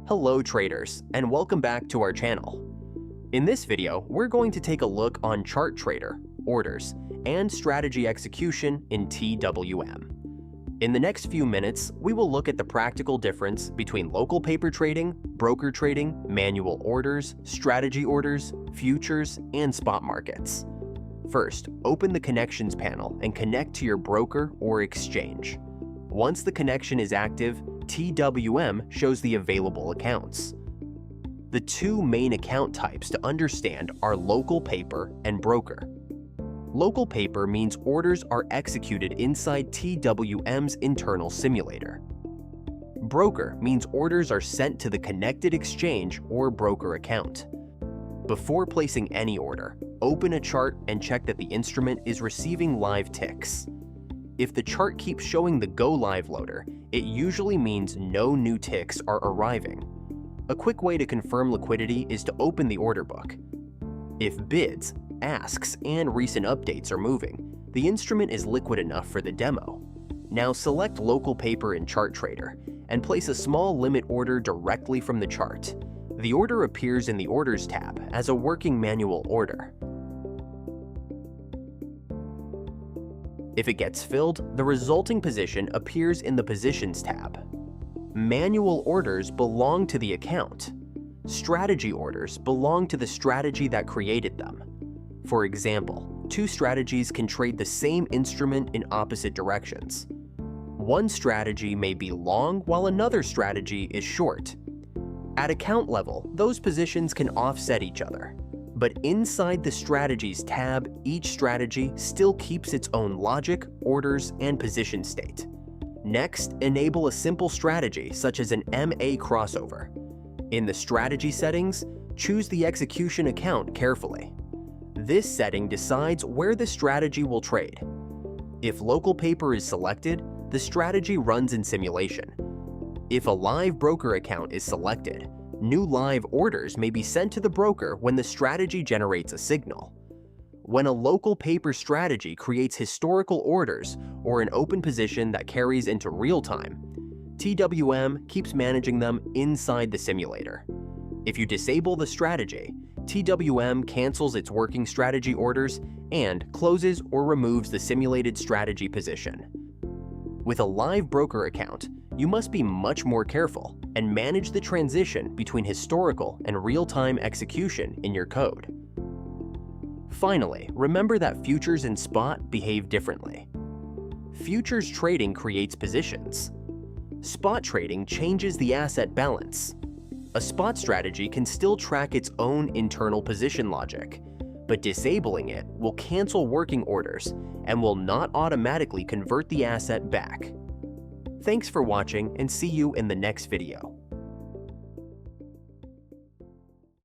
Hello traders, and welcome back to our channel. In this video, we're going to take a look on chart trader, orders, and strategy execution in TWM. In the next few minutes, we will look at the practical difference between local paper trading, broker trading, manual orders, strategy orders, futures, and spot markets. First, open the Connections panel and connect to your broker or exchange. Once the connection is active, TWM shows the available accounts. The two main account types to understand are local paper and broker. Local paper means orders are executed inside TWM's internal simulator. Broker means orders are sent to the connected exchange or broker account. Before placing any order, open a chart and check that the instrument is receiving live ticks. If the chart keeps showing the Go Live loader, it usually means no new ticks are arriving. A quick way to confirm liquidity is to open the order book. If bids, asks, and recent updates are moving, the instrument is liquid enough for the demo. Now select local paper in Chart Trader and place a small limit order directly from the chart. The order appears in the Orders tab as a working manual order. If it gets filled, the resulting position appears in the Positions tab. Manual orders belong to the account. Strategy orders belong to the strategy that created them. For example, two strategies can trade the same instrument in opposite directions. One strategy may be long while another strategy is short. At account level, those positions can offset each other. But inside the Strategies tab, each strategy still keeps its own logic, orders, and position state. Next, enable a simple strategy such as an MA crossover. In the strategy settings, choose the execution account carefully. This setting decides where the strategy will trade. If local paper is selected, the strategy runs in simulation. If a live broker account is selected, new live orders may be sent to the broker when the strategy generates a signal. When a local paper strategy creates historical orders or an open position that carries into real time, TWM keeps managing them inside the simulator. If you disable the strategy, TWM cancels its working strategy orders and closes or removes the simulated strategy position. With a live broker account, you must be much more careful and manage the transition between historical and real-time execution in your code. Finally, remember that futures and spot behave differently. Futures trading creates positions. Spot trading changes the asset balance. A spot strategy can still track its own internal position logic, but disabling it will cancel working orders and will not automatically convert the asset back. Thanks for watching and see you in the next video.